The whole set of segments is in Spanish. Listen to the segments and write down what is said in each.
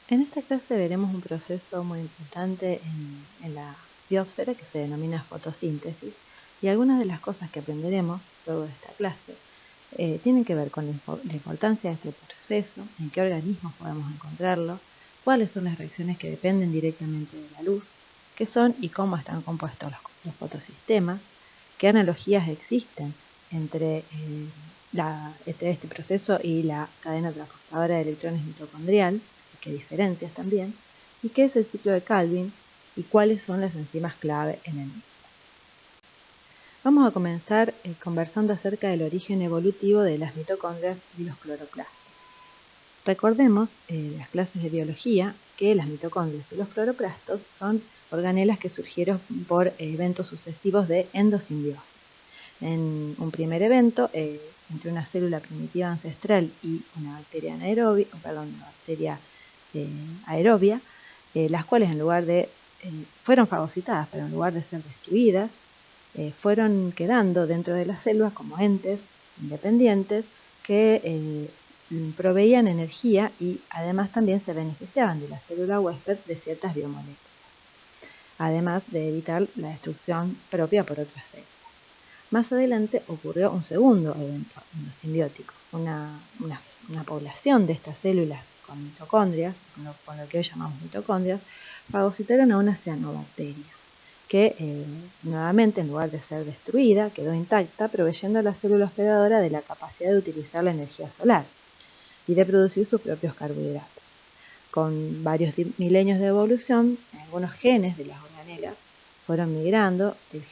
En esta clase veremos un proceso muy importante en la biosfera que se denomina fotosíntesis, y algunas de las cosas que aprenderemos luego de esta clase tienen que ver con la importancia de este proceso, en qué organismos podemos encontrarlo, cuáles son las reacciones que dependen directamente de la luz, qué son y cómo están compuestos los fotosistemas, qué analogías existen entre este proceso y la cadena transportadora de electrones mitocondrial, qué diferencias también, y qué es el ciclo de Calvin y cuáles son las enzimas clave en el mismo. Vamos a comenzar conversando acerca del origen evolutivo de las mitocondrias y los cloroplastos. Recordemos en las clases de biología que las mitocondrias y los cloroplastos son organelas que surgieron por eventos sucesivos de endosimbiosis. En un primer evento, entre una célula primitiva ancestral y una bacteria aerobia, las cuales en lugar de fueron fagocitadas, pero en lugar de ser destruidas, fueron quedando dentro de las células como entes independientes que proveían energía y además también se beneficiaban de la célula huésped de ciertas biomoléculas, además de evitar la destrucción propia por otras células. Más adelante ocurrió un segundo evento endosimbiótico, una población de estas células con mitocondrias, con lo que hoy llamamos mitocondrias, fagocitaron a una cianobacteria, que nuevamente, en lugar de ser destruida, quedó intacta, proveyendo a la célula hospedadora de la capacidad de utilizar la energía solar y de producir sus propios carbohidratos. Con varios milenios de evolución, algunos genes de las organelas fueron migrando del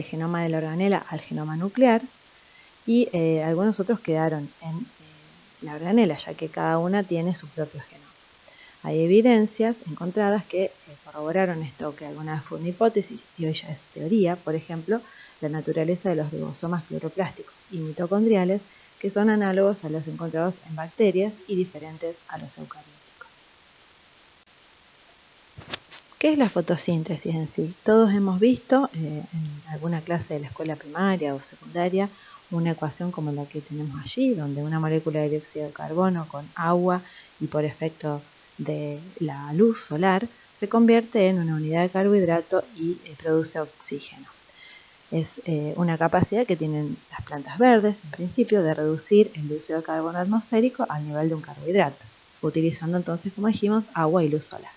genoma de la organela al genoma nuclear, y algunos otros quedaron en la organela, ya que cada una tiene su propio genoma. Hay evidencias encontradas que corroboraron esto, que alguna vez fue una hipótesis y hoy ya es teoría. Por ejemplo, la naturaleza de los ribosomas cloroplásticos y mitocondriales, que son análogos a los encontrados en bacterias y diferentes a los eucarióticos. ¿Qué es la fotosíntesis en sí? Todos hemos visto en alguna clase de la escuela primaria o secundaria una ecuación como la que tenemos allí, donde una molécula de dióxido de carbono con agua y por efecto de la luz solar se convierte en una unidad de carbohidrato y produce oxígeno. Es una capacidad que tienen las plantas verdes, en principio, de reducir el dióxido de carbono atmosférico al nivel de un carbohidrato, utilizando entonces, como dijimos, agua y luz solar.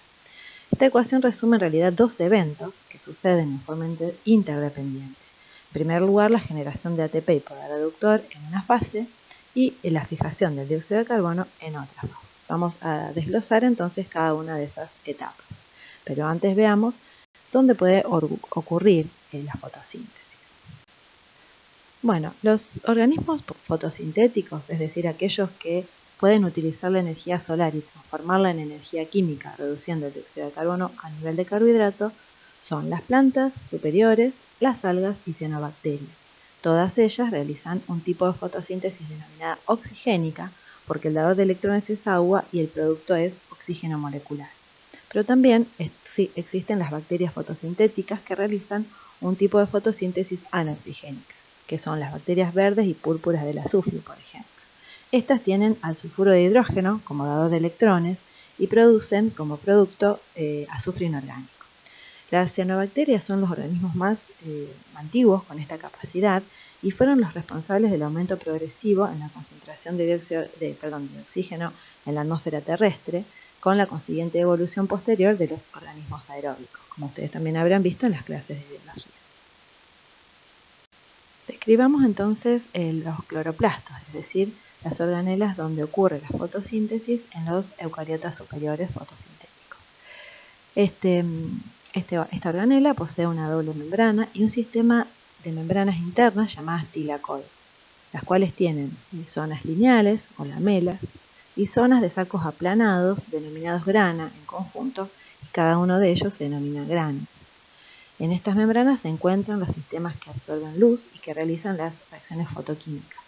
Esta ecuación resume en realidad dos eventos que suceden en forma interdependiente. En primer lugar, la generación de ATP y poder reductor en una fase y la fijación del dióxido de carbono en otra fase. Vamos a desglosar entonces cada una de esas etapas. Pero antes veamos dónde puede ocurrir la fotosíntesis. Bueno, los organismos fotosintéticos, es decir, aquellos que pueden utilizar la energía solar y transformarla en energía química, reduciendo el dióxido de carbono a nivel de carbohidrato, son las plantas superiores, las algas y cianobacterias. Todas ellas realizan un tipo de fotosíntesis denominada oxigénica, porque el dador de electrones es agua y el producto es oxígeno molecular. Pero también existen las bacterias fotosintéticas que realizan un tipo de fotosíntesis anoxigénica, que son las bacterias verdes y púrpuras del azufre, por ejemplo. Estas tienen al sulfuro de hidrógeno como dador de electrones y producen como producto azufre inorgánico. Las cianobacterias son los organismos más antiguos con esta capacidad y fueron los responsables del aumento progresivo en la concentración de oxígeno en la atmósfera terrestre, con la consiguiente evolución posterior de los organismos aeróbicos, como ustedes también habrán visto en las clases de biología. Describamos entonces los cloroplastos, es decir, las organelas donde ocurre la fotosíntesis en los eucariotas superiores fotosintéticos. Esta organela posee una doble membrana y un sistema de membranas internas llamadas tilacoides, las cuales tienen zonas lineales o lamelas y zonas de sacos aplanados denominados grana en conjunto, y cada uno de ellos se denomina grano. En estas membranas se encuentran los sistemas que absorben luz y que realizan las reacciones fotoquímicas.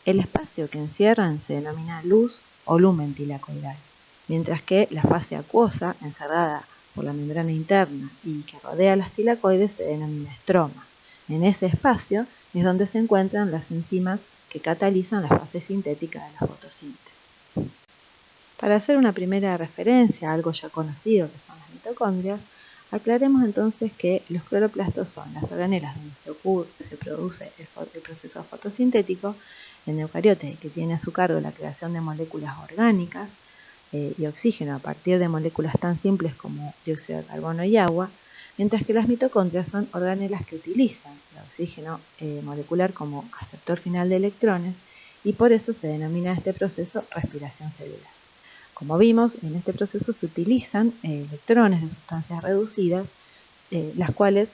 El espacio que encierran se denomina luz o lumen tilacoidal, mientras que la fase acuosa, encerrada por la membrana interna y que rodea las tilacoides, se denomina estroma. En ese espacio es donde se encuentran las enzimas que catalizan la fase sintética de la fotosíntesis. Para hacer una primera referencia a algo ya conocido que son las mitocondrias, aclaremos entonces que los cloroplastos son las organelas donde se produce el proceso fotosintético en eucariotes, que tiene a su cargo la creación de moléculas orgánicas y oxígeno a partir de moléculas tan simples como dióxido de carbono y agua, mientras que las mitocondrias son organelas que utilizan el oxígeno molecular como aceptor final de electrones y por eso se denomina este proceso respiración celular. Como vimos, en este proceso se utilizan electrones de sustancias reducidas, las cuales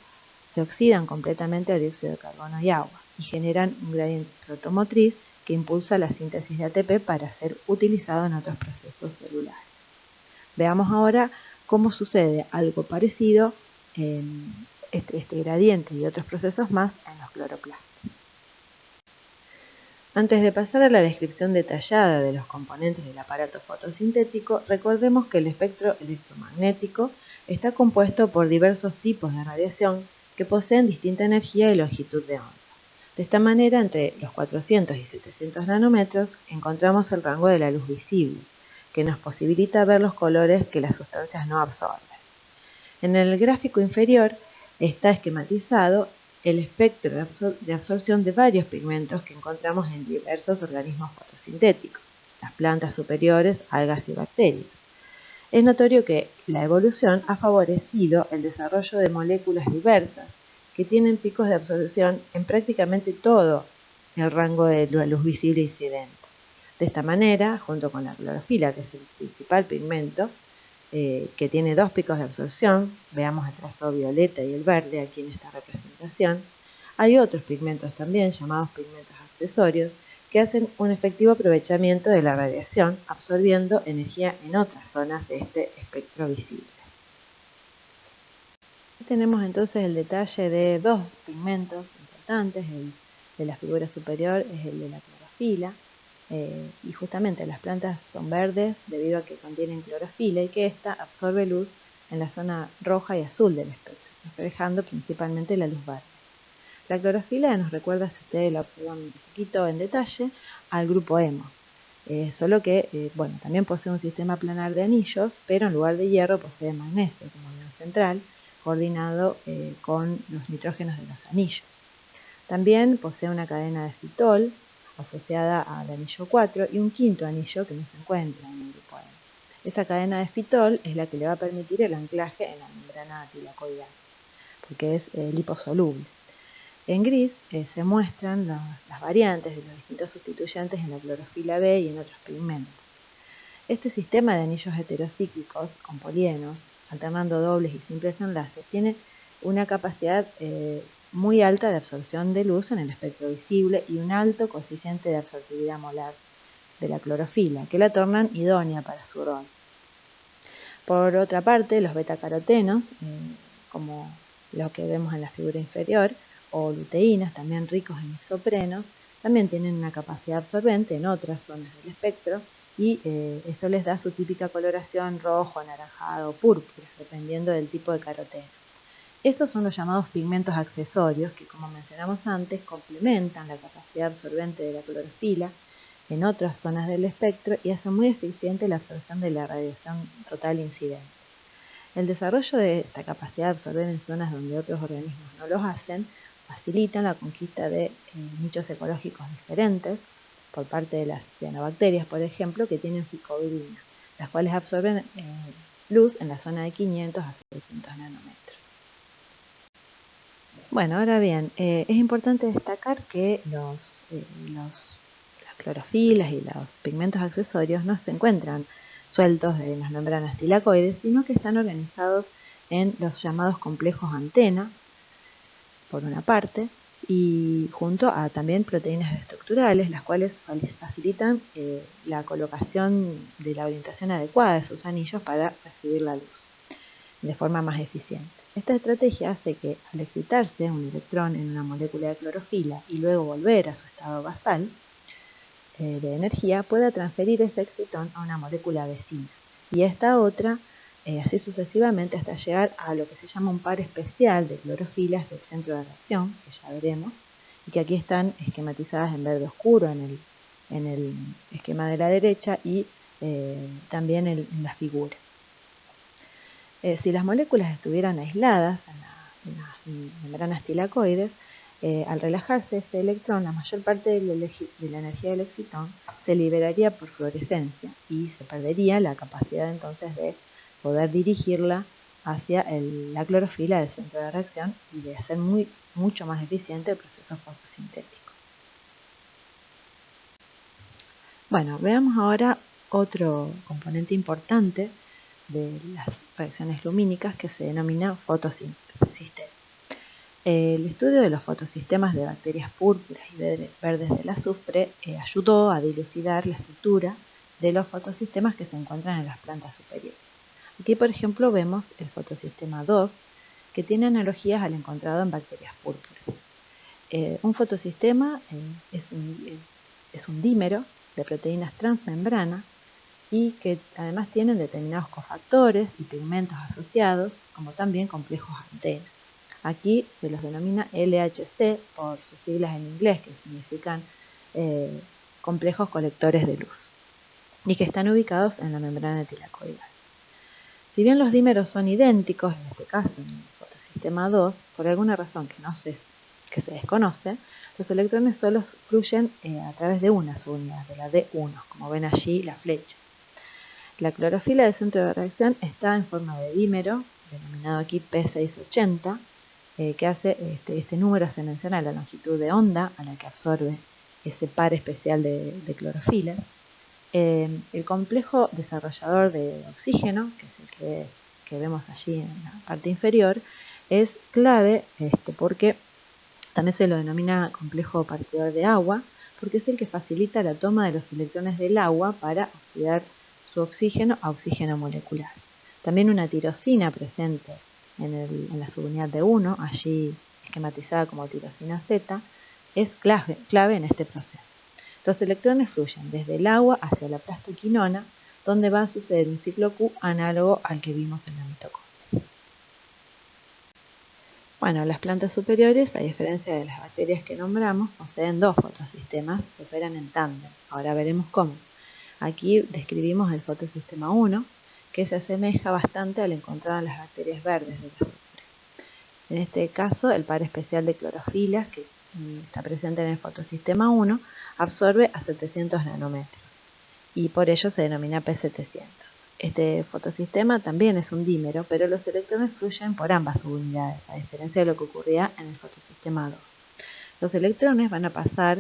se oxidan completamente a dióxido de carbono y agua y generan un gradiente protomotriz que impulsa la síntesis de ATP para ser utilizado en otros procesos celulares. Veamos ahora cómo sucede algo parecido en este gradiente y otros procesos más en los cloroplastos. Antes de pasar a la descripción detallada de los componentes del aparato fotosintético, recordemos que el espectro electromagnético está compuesto por diversos tipos de radiación que poseen distinta energía y longitud de onda. De esta manera, entre los 400 y 700 nanómetros encontramos el rango de la luz visible, que nos posibilita ver los colores que las sustancias no absorben. En el gráfico inferior está esquematizado el espectro de absorción de varios pigmentos que encontramos en diversos organismos fotosintéticos, las plantas superiores, algas y bacterias. Es notorio que la evolución ha favorecido el desarrollo de moléculas diversas que tienen picos de absorción en prácticamente todo el rango de la luz visible incidente. De esta manera, junto con la clorofila, que es el principal pigmento, que tiene dos picos de absorción, veamos el trazo violeta y el verde aquí en esta representación, hay otros pigmentos también llamados pigmentos accesorios que hacen un efectivo aprovechamiento de la radiación, absorbiendo energía en otras zonas de este espectro visible. Aquí tenemos entonces el detalle de dos pigmentos importantes. El de la figura superior es el de la clorofila, y justamente las plantas son verdes debido a que contienen clorofila y que ésta absorbe luz en la zona roja y azul del espectro, reflejando principalmente la luz verde. La clorofila nos recuerda, si ustedes la observan un poquito en detalle, al grupo hemo, solo que también posee un sistema planar de anillos, pero en lugar de hierro posee magnesio como ion central, coordinado con los nitrógenos de los anillos. También posee una cadena de fitol asociada al anillo 4 y un quinto anillo que no se encuentra en el grupo M. Esa cadena de fitol es la que le va a permitir el anclaje en la membrana tilacoidal, porque es liposoluble. En gris se muestran las variantes de los distintos sustituyentes en la clorofila B y en otros pigmentos. Este sistema de anillos heterocíclicos con polienos, alternando dobles y simples enlaces, tiene una capacidad muy alta de absorción de luz en el espectro visible y un alto coeficiente de absortividad molar de la clorofila, que la tornan idónea para su rol. Por otra parte, los betacarotenos, como lo que vemos en la figura inferior, o luteínas, también ricos en isoprenos, también tienen una capacidad absorbente en otras zonas del espectro y esto les da su típica coloración rojo, anaranjado o púrpura, dependiendo del tipo de caroteno. Estos son los llamados pigmentos accesorios que, como mencionamos antes, complementan la capacidad absorbente de la clorofila en otras zonas del espectro y hacen muy eficiente la absorción de la radiación total incidente. El desarrollo de esta capacidad de absorber en zonas donde otros organismos no los hacen facilitan la conquista de nichos ecológicos diferentes por parte de las cianobacterias, por ejemplo, que tienen ficobilina, las cuales absorben luz en la zona de 500 a 600 nanómetros. Bueno, ahora bien, es importante destacar que las clorofilas y los pigmentos accesorios no se encuentran sueltos en las membranas tilacoides, sino que están organizados en los llamados complejos antena, por una parte, y junto a también proteínas estructurales, las cuales facilitan la colocación de la orientación adecuada de sus anillos para recibir la luz de forma más eficiente. Esta estrategia hace que al excitarse un electrón en una molécula de clorofila y luego volver a su estado basal de energía, pueda transferir ese excitón a una molécula vecina y esta otra, así sucesivamente hasta llegar a lo que se llama un par especial de clorofilas del centro de reacción, que ya veremos, y que aquí están esquematizadas en verde oscuro en el esquema de la derecha y también en la figura. Si las moléculas estuvieran aisladas en las membranas tilacoides, al relajarse este electrón, la mayor parte de la energía del excitón se liberaría por fluorescencia y se perdería la capacidad entonces de poder dirigirla hacia la clorofila del centro de reacción y de hacer mucho más eficiente el proceso fotosintético. Bueno, veamos ahora otro componente importante de las reacciones lumínicas que se denomina fotosistema. El estudio de los fotosistemas de bacterias púrpuras y verdes del azufre ayudó a dilucidar la estructura de los fotosistemas que se encuentran en las plantas superiores. Aquí, por ejemplo, vemos el fotosistema 2, que tiene analogías al encontrado en bacterias púrpuras. Un fotosistema es un dímero de proteínas transmembrana y que además tienen determinados cofactores y pigmentos asociados, como también complejos antena. Aquí se los denomina LHC por sus siglas en inglés, que significan complejos colectores de luz, y que están ubicados en la membrana tilacoidal. Si bien los dímeros son idénticos, en este caso en el fotosistema 2, por alguna razón que se desconoce, los electrones solo fluyen a través de una subunidad, de la D1, como ven allí la flecha. La clorofila del centro de reacción está en forma de dímero, denominado aquí P680, que hace este número se menciona la longitud de onda a la que absorbe ese par especial de clorofila. El complejo desarrollador de oxígeno, que es el que vemos allí en la parte inferior, es clave porque también se lo denomina complejo partidor de agua, porque es el que facilita la toma de los electrones del agua para oxidar su oxígeno a oxígeno molecular. También una tirosina presente en la subunidad de 1, allí esquematizada como tirosina Z, es clave en este proceso. Los electrones fluyen desde el agua hacia la plastoquinona, donde va a suceder un ciclo Q análogo al que vimos en la mitocondria. Bueno, las plantas superiores, a diferencia de las bacterias que nombramos, poseen dos fotosistemas que operan en tándem. Ahora veremos cómo. Aquí describimos el fotosistema 1, que se asemeja bastante al encontrado en las bacterias verdes del azufre. En este caso, el par especial de clorofilas, que está presente en el fotosistema 1, absorbe a 700 nanómetros y por ello se denomina P700. Este fotosistema también es un dímero, pero los electrones fluyen por ambas subunidades, a diferencia de lo que ocurría en el fotosistema 2. Los electrones van a pasar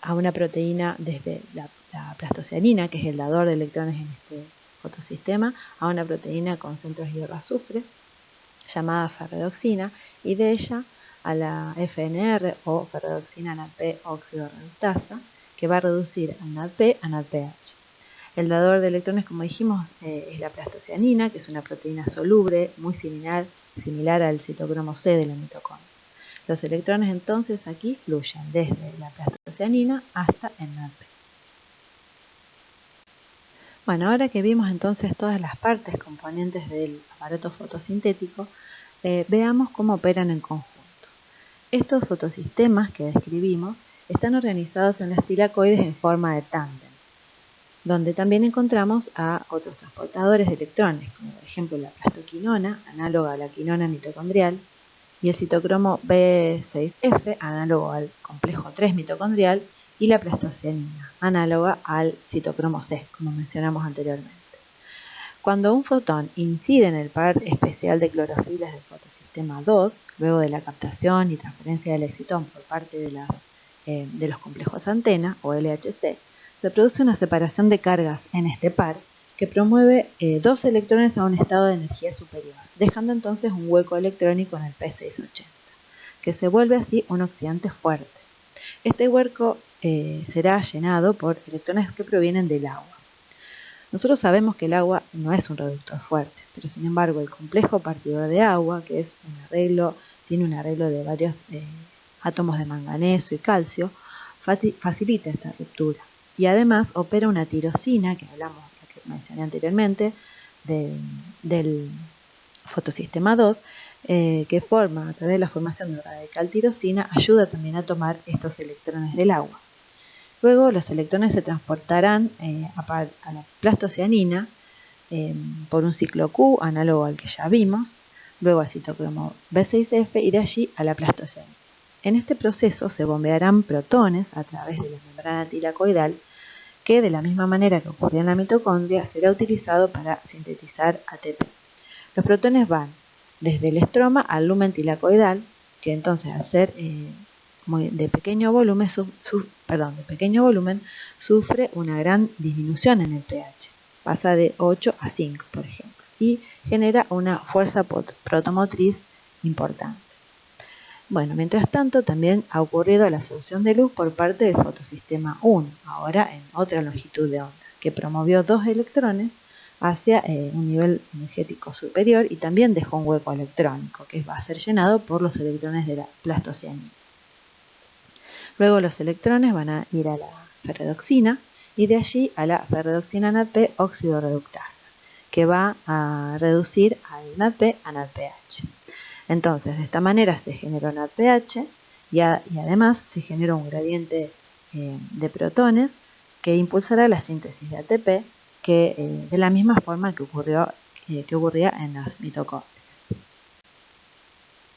a una proteína desde la plastocianina, que es el dador de electrones en este fotosistema, a una proteína con centros hierro-azufre, llamada ferredoxina, y de ella a la FNR o ferredoxina NADP óxido reductasa, que va a reducir al NADP a NADPH. El dador de electrones, como dijimos, es la plastocianina, que es una proteína soluble muy similar al citocromo C de la mitocondria. Los electrones entonces aquí fluyen desde la plastocianina hasta el NADP. Bueno, ahora que vimos entonces todas las partes componentes del aparato fotosintético, veamos cómo operan en conjunto. Estos fotosistemas que describimos están organizados en las tilacoides en forma de tándem, donde también encontramos a otros transportadores de electrones, como por ejemplo la plastoquinona, análoga a la quinona mitocondrial, y el citocromo B6F, análogo al complejo 3 mitocondrial, y la plastocianina, análoga al citocromo C, como mencionamos anteriormente. Cuando un fotón incide en el par especial de clorofilas del fotosistema 2, luego de la captación y transferencia del excitón por parte de los complejos antena, o LHC, se produce una separación de cargas en este par que promueve dos electrones a un estado de energía superior, dejando entonces un hueco electrónico en el P680, que se vuelve así un oxidante fuerte. Este hueco será llenado por electrones que provienen del agua. Nosotros sabemos que el agua no es un reductor fuerte, pero sin embargo el complejo partidor de agua, que es tiene un arreglo de varios átomos de manganeso y calcio, facilita esta ruptura. Y además opera una tirosina, que mencioné anteriormente, del fotosistema 2, que forma, a través de la formación de radical tirosina, ayuda también a tomar estos electrones del agua. Luego los electrones se transportarán a la plastocianina por un ciclo Q, análogo al que ya vimos, luego al citocromo B6F y de allí a la plastocianina. En este proceso se bombearán protones a través de la membrana tilacoidal, que de la misma manera que ocurría en la mitocondria será utilizado para sintetizar ATP. Los protones van desde el estroma al lumen tilacoidal, que entonces al ser de pequeño volumen sufre una gran disminución en el pH, pasa de 8 a 5 por ejemplo, y genera una fuerza protomotriz importante. Bueno, mientras tanto también ha ocurrido la absorción de luz por parte del fotosistema 1, ahora en otra longitud de onda, que promovió 2 electrones hacia un nivel energético superior y también dejó un hueco electrónico que va a ser llenado por los electrones de la plastocianina. Luego los electrones van a ir a la ferredoxina y de allí a la ferredoxina NADP óxido reductasa, que va a reducir al NADP a NADPH. Entonces, de esta manera se generó NADPH y además se generó un gradiente de protones que impulsará la síntesis de ATP, que de la misma forma que ocurría en las mitocondrias.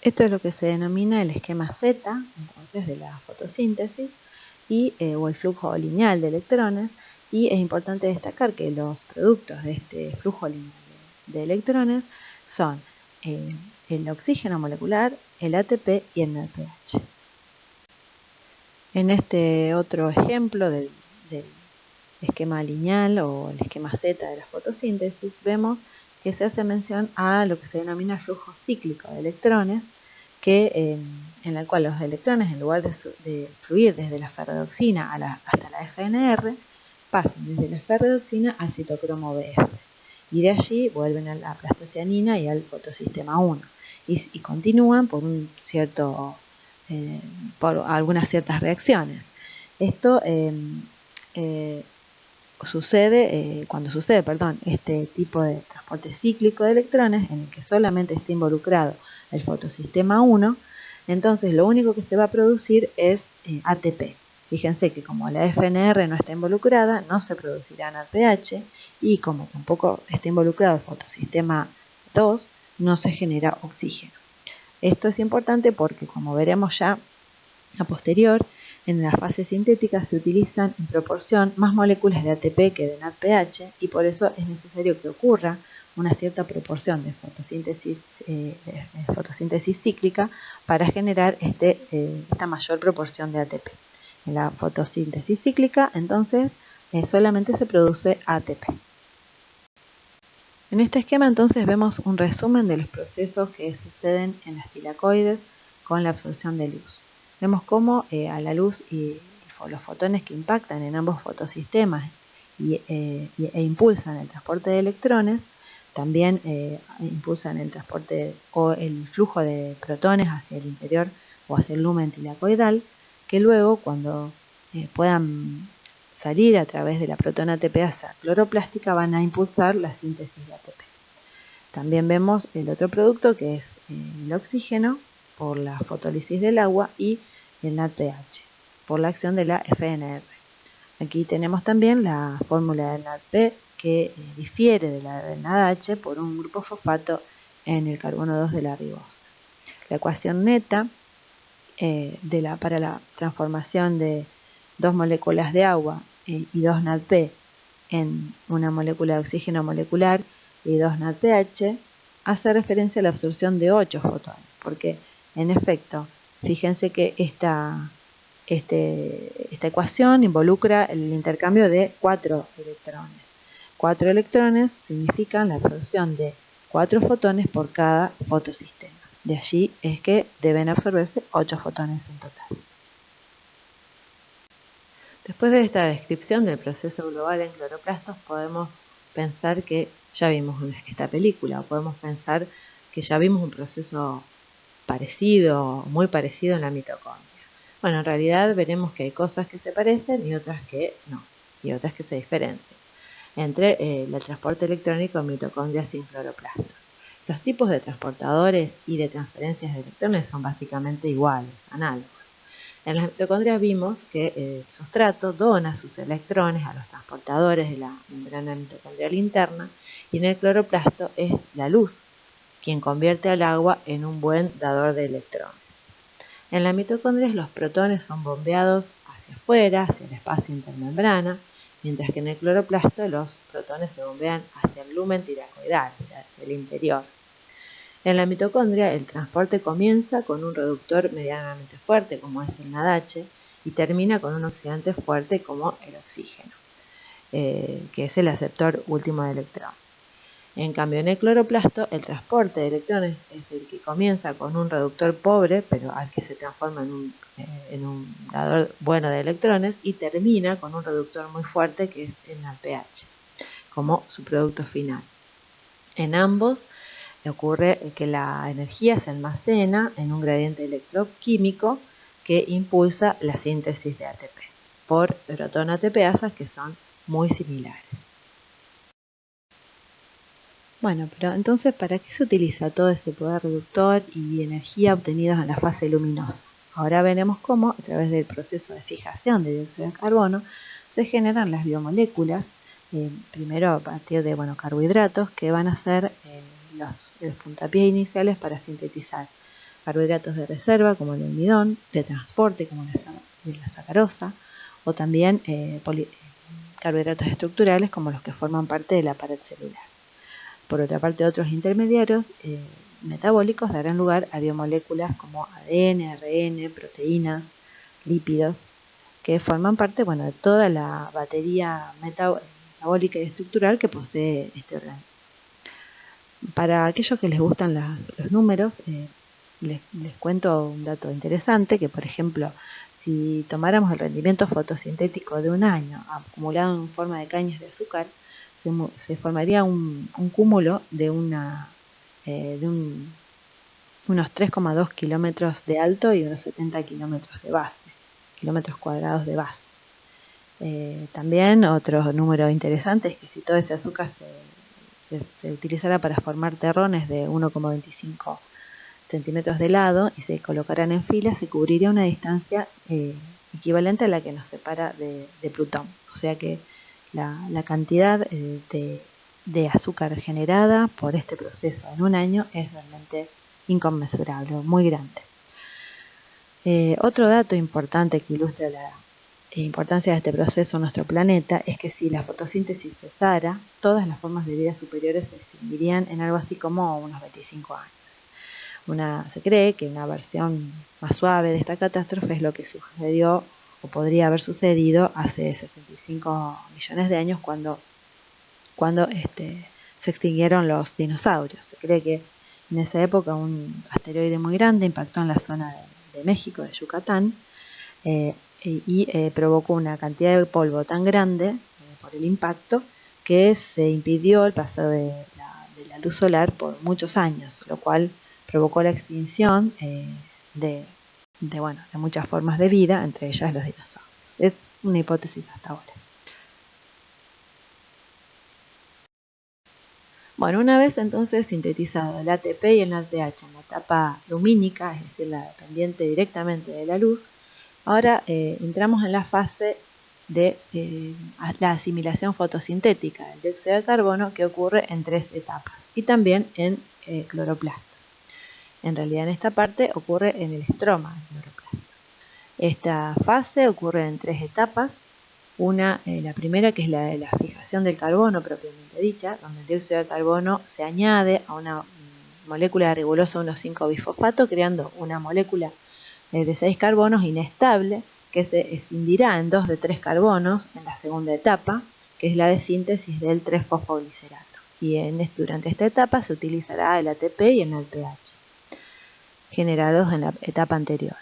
Esto es lo que se denomina el esquema Z, entonces, de la fotosíntesis o el flujo lineal de electrones, y es importante destacar que los productos de este flujo lineal de electrones son el oxígeno molecular, el ATP y el NADPH. En este otro ejemplo del esquema lineal o el esquema Z de la fotosíntesis, vemos que se hace mención a lo que se denomina flujo cíclico de electrones, en el cual los electrones, en lugar de fluir desde la ferredoxina hasta la FNR, pasan desde la ferredoxina al citocromo BF, y de allí vuelven a la plastocianina y al fotosistema 1, y continúan por algunas ciertas reacciones. Esto sucede cuando sucede este tipo de transporte cíclico de electrones, en el que solamente está involucrado el fotosistema 1, entonces lo único que se va a producir es ATP. Fíjense que como la FNR no está involucrada, no se producirá NADPH, y como tampoco está involucrado el fotosistema 2, no se genera oxígeno. Esto es importante porque, como veremos ya a posterior, en la fase sintética se utilizan en proporción más moléculas de ATP que de NADPH, y por eso es necesario que ocurra una cierta proporción de fotosíntesis cíclica para generar esta mayor proporción de ATP. En la fotosíntesis cíclica, entonces, solamente se produce ATP. En este esquema, entonces, vemos un resumen de los procesos que suceden en las tilacoides con la absorción de luz. Vemos cómo a la luz y los fotones que impactan en ambos fotosistemas e impulsan el transporte de electrones, también impulsan el transporte o el flujo de protones hacia el interior o hacia el lumen tilacoidal, que luego, cuando puedan salir a través de la protona ATPasa cloroplástica, van a impulsar la síntesis de ATP. También vemos el otro producto, que es el oxígeno, por la fotólisis del agua, y el NADPH, por la acción de la FNR. Aquí tenemos también la fórmula del NADP, que difiere de la del NADH por un grupo fosfato en el carbono 2 de la ribosa. La ecuación neta para la transformación de 2 moléculas de agua y 2 NADP en una molécula de oxígeno molecular y 2 NADPH hace referencia a la absorción de 8 fotones, porque en efecto, fíjense que esta ecuación involucra el intercambio de 4 electrones. 4 electrones significan la absorción de 4 fotones por cada fotosistema. De allí es que deben absorberse 8 fotones en total. Después de esta descripción del proceso global en cloroplastos, podemos pensar que ya vimos esta película, o podemos pensar que ya vimos un proceso muy parecido en la mitocondria. Bueno, en realidad veremos que hay cosas que se parecen y otras que no, y otras que se diferencian entre el transporte electrónico en mitocondrias sin cloroplastos. Los tipos de transportadores y de transferencias de electrones son básicamente iguales, análogos. En las mitocondrias vimos que el sustrato dona sus electrones a los transportadores de la membrana mitocondrial interna, y en el cloroplasto es la luz quien convierte al agua en un buen dador de electrones. En las mitocondrias los protones son bombeados hacia afuera, hacia el espacio intermembrana, mientras que en el cloroplasto los protones se bombean hacia el lumen tiracoidal, o sea, hacia el interior. En la mitocondria el transporte comienza con un reductor medianamente fuerte, como es el NADH, y termina con un oxidante fuerte como el oxígeno, que es el aceptor último de electrones. En cambio, en el cloroplasto, el transporte de electrones es el que comienza con un reductor pobre, pero al que se transforma en un dador bueno de electrones, y termina con un reductor muy fuerte, que es el NADPH, como su producto final. En ambos ocurre que la energía se almacena en un gradiente electroquímico que impulsa la síntesis de ATP por proton ATPasas que son muy similares. Bueno, pero entonces, ¿para qué se utiliza todo este poder reductor y energía obtenidos en la fase luminosa? Ahora veremos cómo, a través del proceso de fijación de dióxido de carbono, se generan las biomoléculas, primero a partir de carbohidratos, que van a ser los puntapiés iniciales para sintetizar carbohidratos de reserva, como el almidón, de transporte, como la sacarosa, o también carbohidratos estructurales, como los que forman parte de la pared celular. Por otra parte, otros intermediarios metabólicos darán lugar a biomoléculas como ADN, ARN, proteínas, lípidos, que forman parte de toda la batería metabólica y estructural que posee este organismo. Para aquellos que les gustan los números, les cuento un dato interesante, que por ejemplo, si tomáramos el rendimiento fotosintético de un año acumulado en forma de cañas de azúcar, se formaría un cúmulo de unos 3,2 kilómetros de alto y unos 70 kilómetros de base, kilómetros cuadrados de base. También otro número interesante es que si todo ese azúcar se utilizara para formar terrones de 1,25 centímetros de lado y se colocaran en fila, se cubriría una distancia equivalente a la que nos separa de Plutón. O sea que la cantidad de azúcar generada por este proceso en un año es realmente inconmensurable, muy grande. Otro dato importante que ilustra la importancia de este proceso en nuestro planeta es que si la fotosíntesis cesara, todas las formas de vida superiores se extinguirían en algo así como unos 25 años. Se cree que una versión más suave de esta catástrofe es lo que sucedió o podría haber sucedido hace 65 millones de años cuando se extinguieron los dinosaurios. Se cree que en esa época un asteroide muy grande impactó en la zona de México, de Yucatán, y provocó una cantidad de polvo tan grande por el impacto que se impidió el paso de la luz solar por muchos años, lo cual provocó la extinción de muchas formas de vida, entre ellas los dinosaurios. Es una hipótesis hasta ahora. Bueno, una vez entonces sintetizado el ATP y el NADPH en la etapa lumínica, es decir, la dependiente directamente de la luz, ahora entramos en la fase de la asimilación fotosintética del dióxido de carbono, que ocurre en 3 etapas, y también en cloroplasto. En realidad en esta parte ocurre en el estroma del cloroplasto. Esta fase ocurre en 3 etapas. La primera, que es la de la fijación del carbono propiamente dicha, donde el dióxido de carbono se añade a una molécula de riboloso 1,5-bisfosfato, creando una molécula de 6 carbonos inestable que se escindirá en 2 de 3 carbonos en la segunda etapa, que es la de síntesis del 3-fosfoglicerato. Y durante esta etapa se utilizará el ATP y el NADPH, generados en la etapa anterior.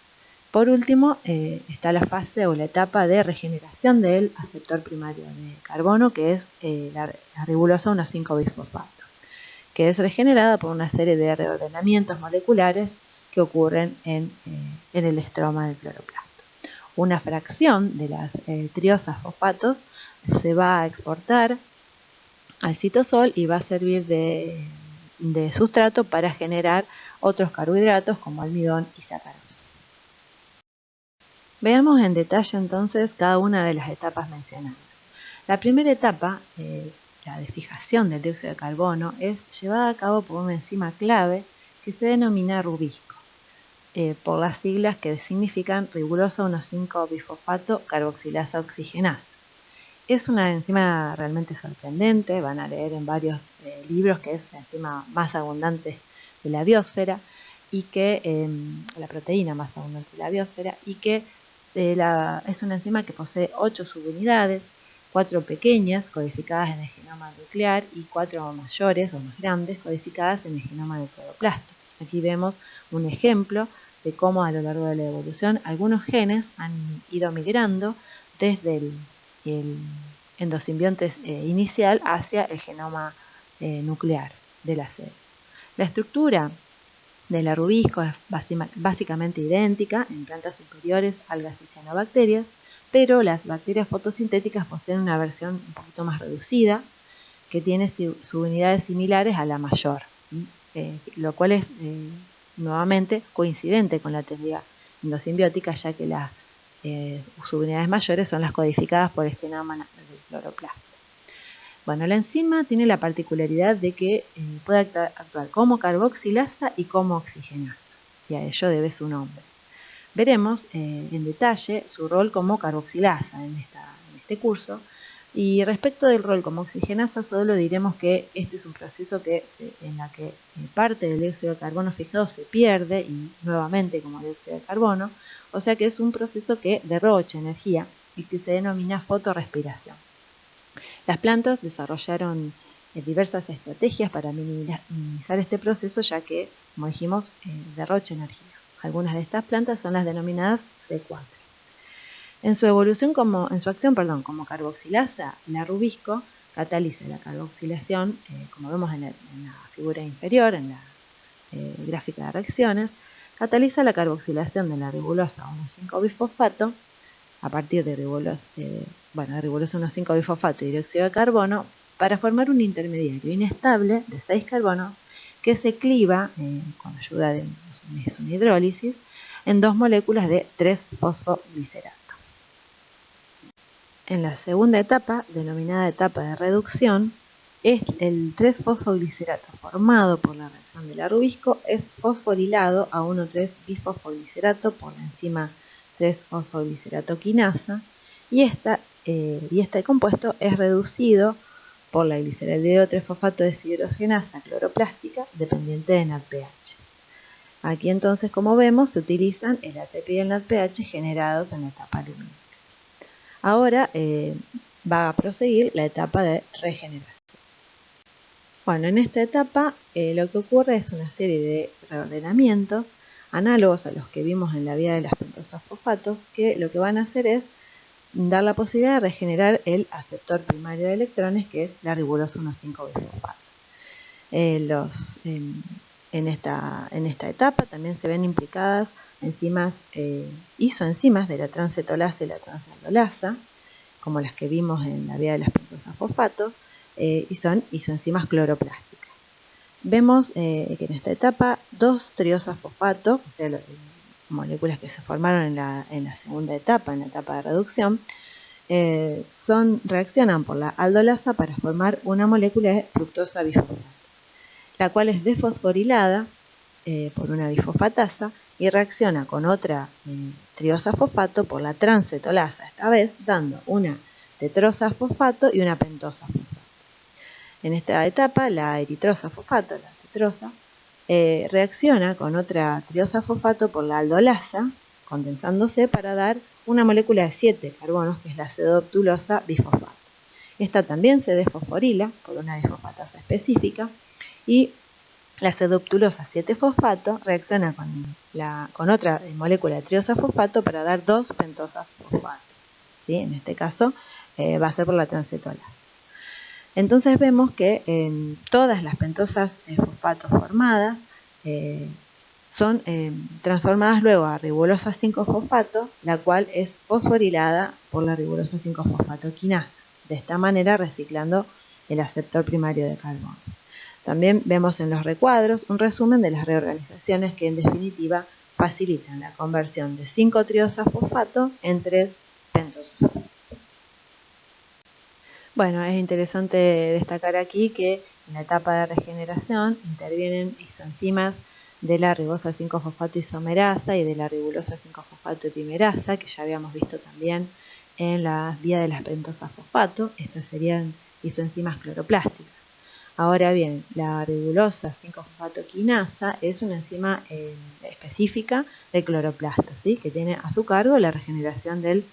Por último, está la fase o la etapa de regeneración del aceptor primario de carbono, que es la ribolosa 1,5-bisfosfato, que es regenerada por una serie de reordenamientos moleculares que ocurren en el estroma del cloroplasto. Una fracción de las triosas fosfatos se va a exportar al citosol y va a servir de sustrato para generar otros carbohidratos como almidón y sacarosa. Veamos en detalle entonces cada una de las etapas mencionadas. La primera etapa, la de fijación del dióxido de carbono, es llevada a cabo por una enzima clave que se denomina rubisco, por las siglas que significan riguroso 1,5-bifosfato carboxilasa oxigenasa. Es una enzima realmente sorprendente, van a leer en varios libros que es la enzima más abundante de la biosfera y que la proteína más abundante de la biosfera y que es una enzima que posee 8 subunidades, 4 pequeñas codificadas en el genoma nuclear y 4 mayores o más grandes codificadas en el genoma del cloroplasto. Aquí vemos un ejemplo de cómo a lo largo de la evolución algunos genes han ido migrando desde el endosimbionte inicial hacia el genoma nuclear de la célula. La estructura de la rubisco es básicamente idéntica en plantas superiores, algas y cianobacterias, pero las bacterias fotosintéticas poseen una versión un poquito más reducida que tiene subunidades similares a la mayor, lo cual es nuevamente coincidente con la teoría endosimbiótica, ya que las subunidades mayores son las codificadas por el genoma del cloroplasto. Bueno, la enzima tiene la particularidad de que puede actuar como carboxilasa y como oxigenasa, y a ello debe su nombre. Veremos en detalle su rol como carboxilasa en este curso, y respecto del rol como oxigenasa solo diremos que este es un proceso en la que parte del dióxido de carbono fijado se pierde y nuevamente como dióxido de carbono, o sea que es un proceso que derrocha energía y que se denomina fotorrespiración. Las plantas desarrollaron diversas estrategias para minimizar este proceso, ya que, como dijimos, derrocha energía. Algunas de estas plantas son las denominadas C4. En su acción como carboxilasa, la rubisco cataliza la carboxilación, como vemos en la figura inferior, en la gráfica de reacciones, cataliza la carboxilación de la ribulosa 1,5-bifosfato a partir de ribulosa 1,5-bifosfato y dióxido de carbono para formar un intermediario inestable de 6 carbonos que se cliva con ayuda de una hidrólisis en 2 moléculas de 3-fosfoglicerato. En la segunda etapa, denominada etapa de reducción, el 3-fosfoglicerato formado por la reacción de la rubisco es fosforilado a 1,3-bifosfoglicerato por la enzima 3-fosfoglicerato quinasa y este compuesto es reducido por la gliceraldehído 3-fosfato deshidrogenasa cloroplástica dependiente de NADPH. Aquí entonces, como vemos, se utilizan el ATP y el NADPH generados en la etapa lumínica. Ahora va a proseguir la etapa de regeneración. Bueno, en esta etapa lo que ocurre es una serie de reordenamientos análogos a los que vimos en la vía de las pentosas fosfatos, que lo que van a hacer es dar la posibilidad de regenerar el aceptor primario de electrones, que es la ribulosa 1,5-bifosfato. En esta etapa también se ven implicadas isoenzimas de la transcetolasa y la transaldolasa, como las que vimos en la vía de las pentosas fosfatos, y son isoenzimas cloroplásticas. Vemos que en esta etapa 2 triosas fosfato, o sea, moléculas que se formaron en la segunda etapa, en la etapa de reducción, reaccionan por la aldolasa para formar una molécula de fructosa bifosfato, la cual es desfosforilada por una bifosfatasa y reacciona con otra triosa fosfato por la transcetolasa, esta vez dando una tetrosa fosfato y una pentosa fosfato. En esta etapa, la eritrosa fosfato, la tetrosa, reacciona con otra triosa fosfato por la aldolasa, condensándose para dar una molécula de 7 carbonos, que es la cedoptulosa bifosfato. Esta también se desfosforila por una bifosfatasa específica y la cedoptulosa 7-fosfato reacciona con otra molécula de triosa fosfato para dar 2 pentosas fosfato. ¿Sí? En este caso va a ser por la transcetolasa. Entonces vemos que todas las pentosas fosfatos formadas son transformadas luego a ribulosa 5-fosfato, la cual es fosforilada por la ribulosa 5-fosfato quinasa, de esta manera reciclando el aceptor primario de carbono. También vemos en los recuadros un resumen de las reorganizaciones que en definitiva facilitan la conversión de 5-triosa-fosfato en 3-pentosa-fosfato. Bueno, es interesante destacar aquí que en la etapa de regeneración intervienen isoenzimas de la ribosa 5-fosfato isomerasa y de la ribulosa 5-fosfato epimerasa, que ya habíamos visto también en la vía de las pentosas-fosfato. Estas serían isoenzimas cloroplásticas. Ahora bien, la ribulosa 5-fosfato quinasa es una enzima específica del cloroplasto, ¿sí? Que tiene a su cargo la regeneración de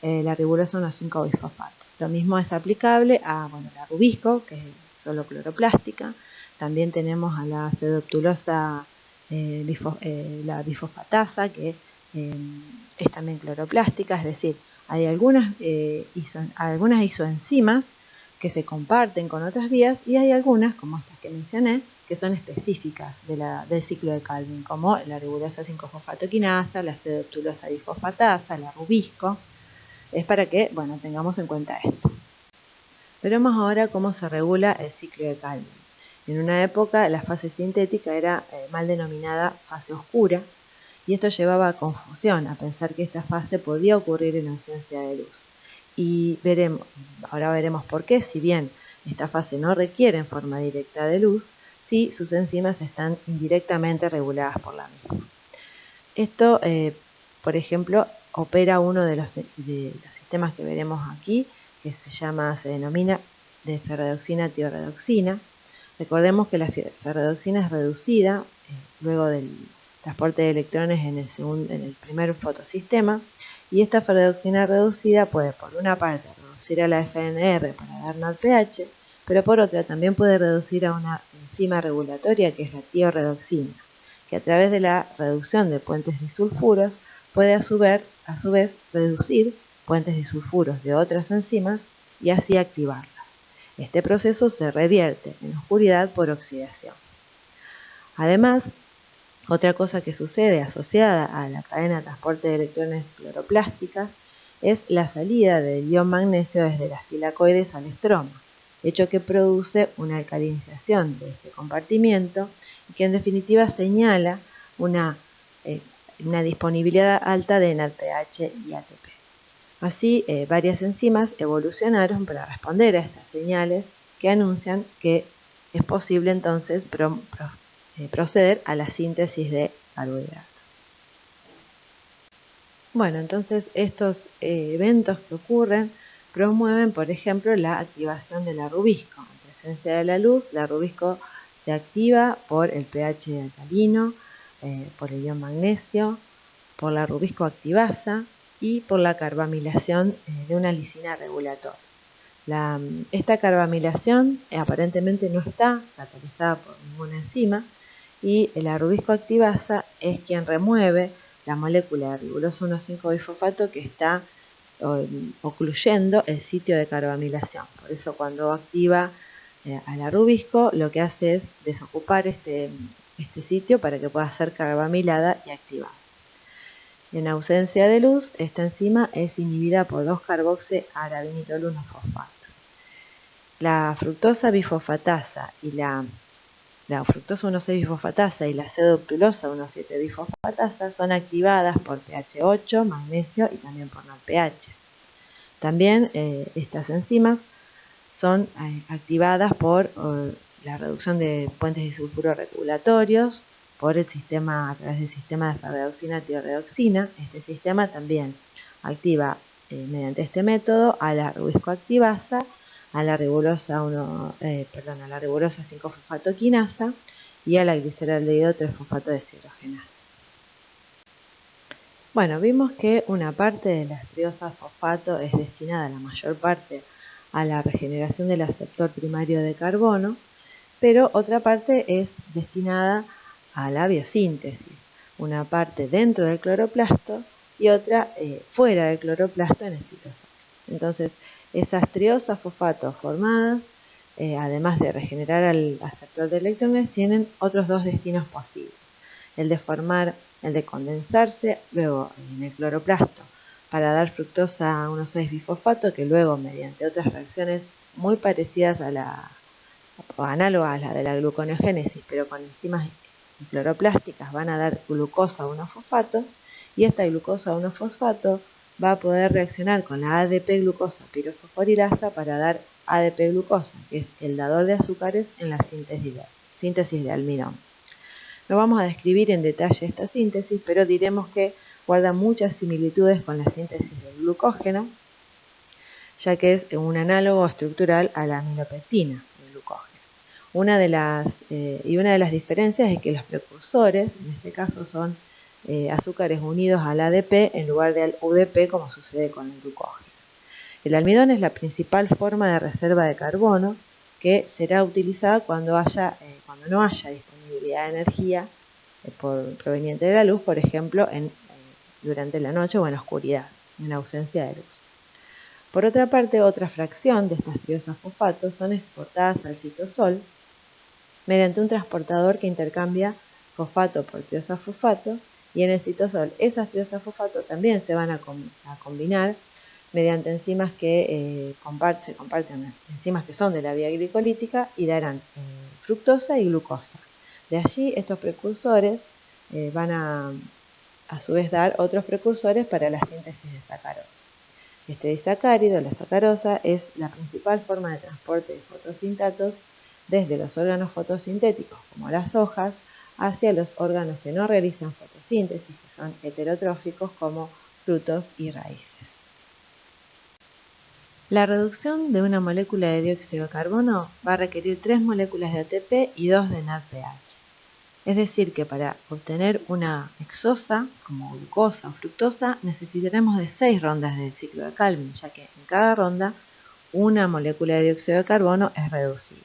la ribulosa 1,5-bisfosfato. Lo mismo es aplicable a la rubisco, que es solo cloroplástica. También tenemos a la acetoptulosa la bifosfatasa, que es también cloroplástica, es decir, hay algunas isoenzimas que se comparten con otras vías y hay algunas, como estas que mencioné, que son específicas del ciclo de Calvin, como la ribulosa 5-fosfato quinasa, la acetoptulosa bifosfatasa, la rubisco. Es para que, tengamos en cuenta esto. Veremos ahora cómo se regula el ciclo de Calvin. En una época la fase sintética era mal denominada fase oscura, y esto llevaba a confusión, a pensar que esta fase podía ocurrir en ausencia de luz. Y ahora veremos por qué, si bien esta fase no requiere en forma directa de luz, sí sus enzimas están indirectamente reguladas por la misma. Esto, por ejemplo, opera uno de los sistemas que veremos aquí, que se denomina de ferredoxina-tioredoxina. Recordemos que la ferredoxina es reducida luego del transporte de electrones en el primer fotosistema, y esta ferredoxina reducida puede, por una parte, reducir a la FNR para dar NADPH, pero por otra también puede reducir a una enzima regulatoria que es la tioredoxina, que a través de la reducción de puentes disulfuros puede a su vez reducir puentes disulfuros de otras enzimas y así activarlas. Este proceso se revierte en oscuridad por oxidación. Además, otra cosa que sucede asociada a la cadena de transporte de electrones cloroplásticas es la salida del ion magnesio desde las tilacoides al estroma, hecho que produce una alcalinización de este compartimiento y que en definitiva señala una disponibilidad alta de NADPH y ATP. Así, varias enzimas evolucionaron para responder a estas señales que anuncian que es posible entonces proceder a la síntesis de carbohidratos. Bueno, entonces estos eventos que ocurren promueven, por ejemplo, la activación de la rubisco. En presencia de la luz, la rubisco se activa por el pH alcalino, por el ion magnesio, por la rubisco activasa y por la carbamilación de una lisina regulatoria. Esta carbamilación aparentemente no está catalizada por ninguna enzima, y la rubisco activasa es quien remueve la molécula de ribulosa 1,5-bisfosfato que está ocluyendo el sitio de carbamilación. Por eso cuando activa a la rubisco, lo que hace es desocupar este sitio para que pueda ser carbamilada y activada. En ausencia de luz, esta enzima es inhibida por 2-carboxi-arabinitol-1-fosfato. La fructosa bifosfatasa y la fructosa 1,6-bisfosfatasa y la acetoptulosa 1,7-bisfosfatasa son activadas por pH 8, magnesio y también por NADPH. También estas enzimas son activadas por la reducción de puentes disulfuros regulatorios a través del sistema de ferredoxina-tioredoxina. Este sistema también activa mediante este método a la rubisco activasa, a la ribulosa 5-fosfato quinasa y a la gliceraldehído 3-fosfato deshidrogenasa. Bueno, vimos que una parte de las triosas fosfato es destinada, la mayor parte, a la regeneración del aceptor primario de carbono, pero otra parte es destinada a la biosíntesis, una parte dentro del cloroplasto y otra fuera del cloroplasto en el citosol. Entonces, esas triosas fosfato formadas, además de regenerar al aceptor de electrones, tienen otros dos destinos posibles: el de condensarse luego en el cloroplasto para dar fructosa 1,6-bisfosfato, que luego, mediante otras reacciones muy parecidas o análogas a la de la gluconeogénesis, pero con enzimas cloroplásticas van a dar glucosa 1-fosfato y esta glucosa 1-fosfato va a poder reaccionar con la ADP-glucosa pirofosforilasa para dar ADP-glucosa, que es el dador de azúcares en la síntesis de almidón. No vamos a describir en detalle esta síntesis, pero diremos que guarda muchas similitudes con la síntesis del glucógeno, ya que es un análogo estructural a la amilopectina del glucógeno. Una de las diferencias es que los precursores, en este caso, son azúcares unidos al ADP en lugar de al UDP, como sucede con el glucógeno. El almidón es la principal forma de reserva de carbono que será utilizada cuando no haya disponibilidad de energía proveniente de la luz, por ejemplo, durante la noche o en la oscuridad, en ausencia de luz. Por otra parte, otra fracción de estas tiosafosfatos son exportadas al citosol mediante un transportador que intercambia fosfato por tiosafosfato, y en el citosol esas tiosafosfatos también se van a combinar mediante enzimas que se comparten enzimas que son de la vía glicolítica y darán fructosa y glucosa. De allí estos precursores van a su vez dar otros precursores para la síntesis de sacarosa. Este disacárido, la sacarosa, es la principal forma de transporte de fotosintatos desde los órganos fotosintéticos, como las hojas, hacia los órganos que no realizan fotosíntesis, que son heterotróficos, como frutos y raíces. La reducción de una molécula de dióxido de carbono va a requerir 3 moléculas de ATP y 2 de NADPH. Es decir, que para obtener una hexosa, como glucosa o fructosa, necesitaremos de 6 rondas del ciclo de Calvin, ya que en cada ronda una molécula de dióxido de carbono es reducida.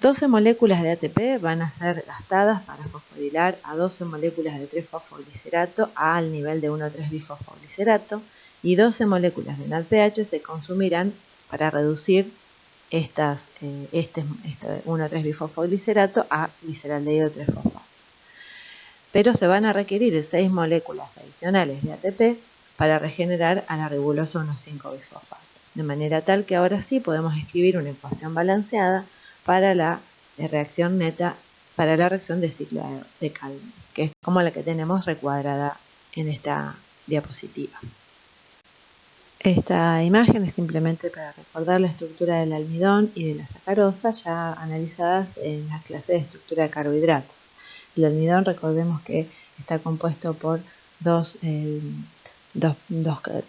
12 moléculas de ATP van a ser gastadas para fosforilar a 12 moléculas de 3-fosfoglicerato al nivel de 1,3-bifosfoglicerato, y 12 moléculas de NADPH se consumirán para reducir este 1,3-bifosfoglicerato a gliceraldehído 3-fosfato. Pero se van a requerir 6 moléculas adicionales de ATP para regenerar a la ribulosa 1,5-bifosfato, de manera tal que ahora sí podemos escribir una ecuación balanceada para la reacción neta, para la reacción de ciclo de Calvin, que es como la que tenemos recuadrada en esta diapositiva. Esta imagen es simplemente para recordar la estructura del almidón y de la sacarosa, ya analizadas en las clases de estructura de carbohidratos. El almidón, recordemos que está compuesto por dos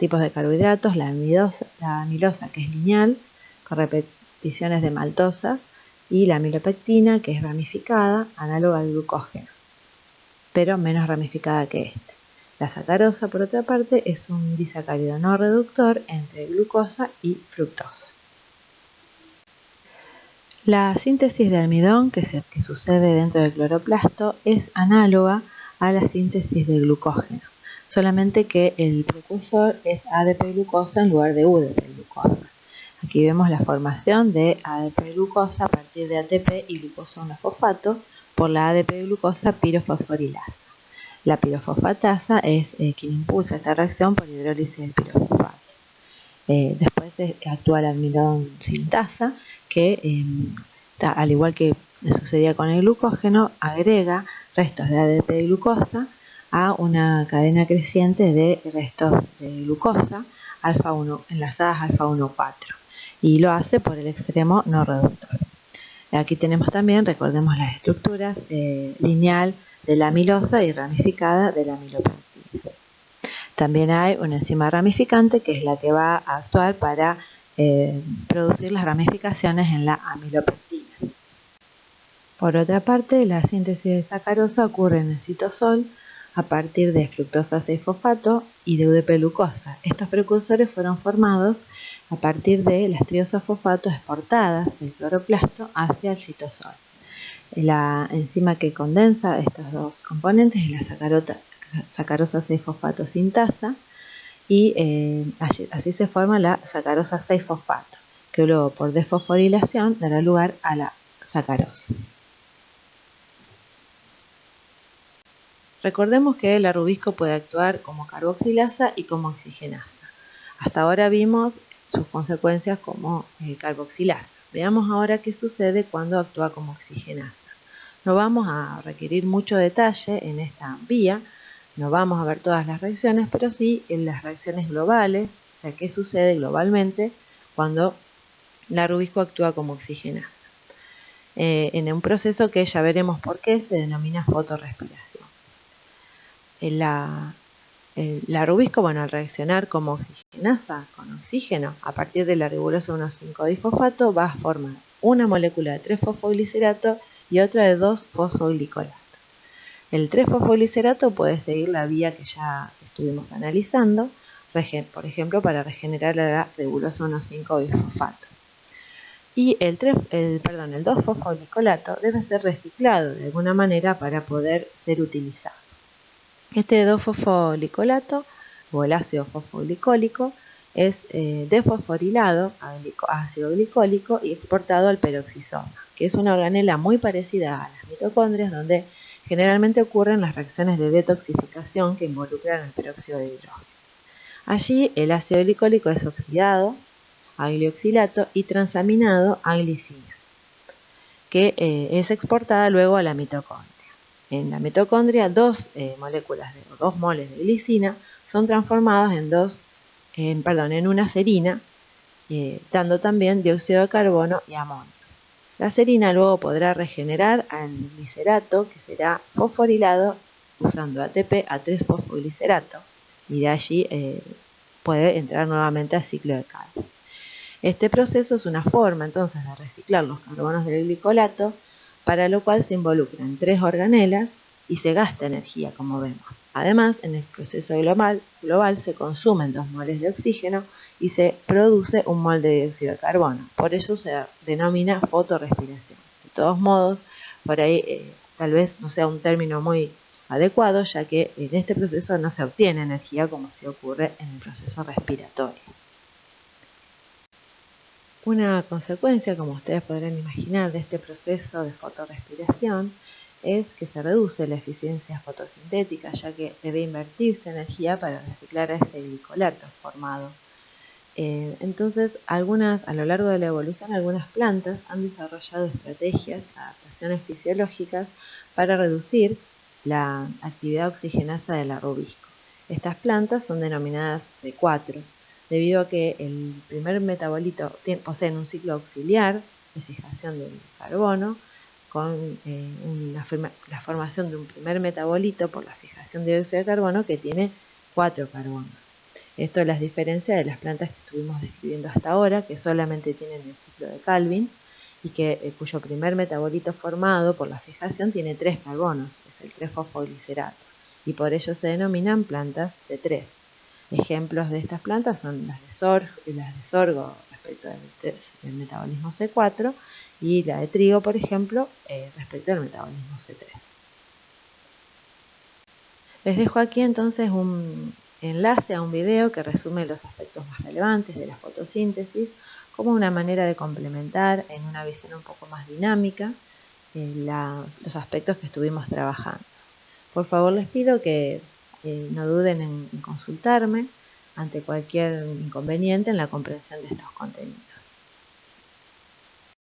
tipos de carbohidratos, la amilosa, que es lineal, con repeticiones de maltosa, y la amilopectina, que es ramificada, análoga al glucógeno, pero menos ramificada que este. La sacarosa, por otra parte, es un disacárido no reductor entre glucosa y fructosa. La síntesis de almidón que sucede dentro del cloroplasto es análoga a la síntesis de glucógeno, solamente que el precursor es ADP-glucosa en lugar de UDP-glucosa. Aquí vemos la formación de ADP-glucosa a partir de ATP y glucosa 1-fosfato por la ADP-glucosa pirofosforilasa. La pirofosfatasa es quien impulsa esta reacción por hidrólisis del pirofosfato. Después actúa el almidón sintasa, que al igual que sucedía con el glucógeno, agrega restos de ADP-glucosa a una cadena creciente de restos de glucosa alfa 1, enlazadas alfa 1,4, y lo hace por el extremo no reductor. Aquí tenemos también, recordemos las estructuras, lineal de la amilosa y ramificada de la amilopectina. También hay una enzima ramificante que es la que va a actuar para producir las ramificaciones en la amilopectina. Por otra parte, la síntesis de sacarosa ocurre en el citosol a partir de fructosa 6-fosfato y de UDP-glucosa. Estos precursores fueron formados a partir de las triosafosfatos exportadas del cloroplasto hacia el citosol. La enzima que condensa estos dos componentes es la sacarosa 6-fosfato sintasa, y así se forma la sacarosa 6-fosfato, que luego por desfosforilación dará lugar a la sacarosa. Recordemos que la rubisco puede actuar como carboxilasa y como oxigenasa. Hasta ahora vimos sus consecuencias como carboxilasa. Veamos ahora qué sucede cuando actúa como oxigenasa. No vamos a requerir mucho detalle en esta vía, no vamos a ver todas las reacciones, pero sí en las reacciones globales, o sea, qué sucede globalmente cuando la rubisco actúa como oxigenasa. En un proceso que ya veremos por qué se denomina fotorrespiración. La rubisco, bueno, al reaccionar como oxigenasa con oxígeno a partir de la ribosa 1,5-difosfato va a formar una molécula de 3-fosfoglicerato y otra de 2-fosfoglicolato. El 3-fosfoglicerato puede seguir la vía que ya estuvimos analizando, por ejemplo, para regenerar la ribosa 1,5-bifosfato. Y el 2-fosfoglicolato debe ser reciclado de alguna manera para poder ser utilizado. Este 2-fosfolicolato o el ácido fosfoglicólico es desfosforilado a ácido glicólico y exportado al peroxisoma, que es una organela muy parecida a las mitocondrias, donde generalmente ocurren las reacciones de detoxificación que involucran el peróxido de hidrógeno. Allí el ácido glicólico es oxidado a glioxilato y transaminado a glicina, que es exportada luego a la mitocondria. En la mitocondria, dos moles de glicina son transformados en una serina, dando también dióxido de carbono y amonio. La serina luego podrá regenerar al glicerato, que será fosforilado usando ATP a 3-fosfoglicerato, y de allí puede entrar nuevamente al ciclo de Calvin. Este proceso es una forma entonces de reciclar los carbonos del glicolato, para lo cual se involucran 3 organelas y se gasta energía, como vemos. Además, en el proceso global se consumen 2 moles de oxígeno y se produce 1 mol de dióxido de carbono. Por ello se denomina fotorrespiración. De todos modos, por ahí tal vez no sea un término muy adecuado, ya que en este proceso no se obtiene energía como sí ocurre en el proceso respiratorio. Una consecuencia, como ustedes podrán imaginar, de este proceso de fotorrespiración es que se reduce la eficiencia fotosintética, ya que debe invertirse energía para reciclar a ese glicolato formado. Entonces, a lo largo de la evolución, algunas plantas han desarrollado estrategias, adaptaciones fisiológicas para reducir la actividad oxigenasa de la rubisco. Estas plantas son denominadas C4, debido a que el primer metabolito poseen un ciclo auxiliar de fijación del carbono, con la formación de un primer metabolito por la fijación de dióxido de carbono que tiene 4 carbonos. Esto las diferencia de las plantas que estuvimos describiendo hasta ahora, que solamente tienen el ciclo de Calvin y cuyo primer metabolito formado por la fijación tiene 3 carbonos, es el 3-fosfoglicerato, y por ello se denominan plantas C3. Ejemplos de estas plantas son las de sorgo respecto del metabolismo C4 y la de trigo, por ejemplo, respecto al metabolismo C3. Les dejo aquí entonces un enlace a un video que resume los aspectos más relevantes de la fotosíntesis como una manera de complementar en una visión un poco más dinámica los aspectos que estuvimos trabajando. Por favor les pido que no duden en consultarme ante cualquier inconveniente en la comprensión de estos contenidos.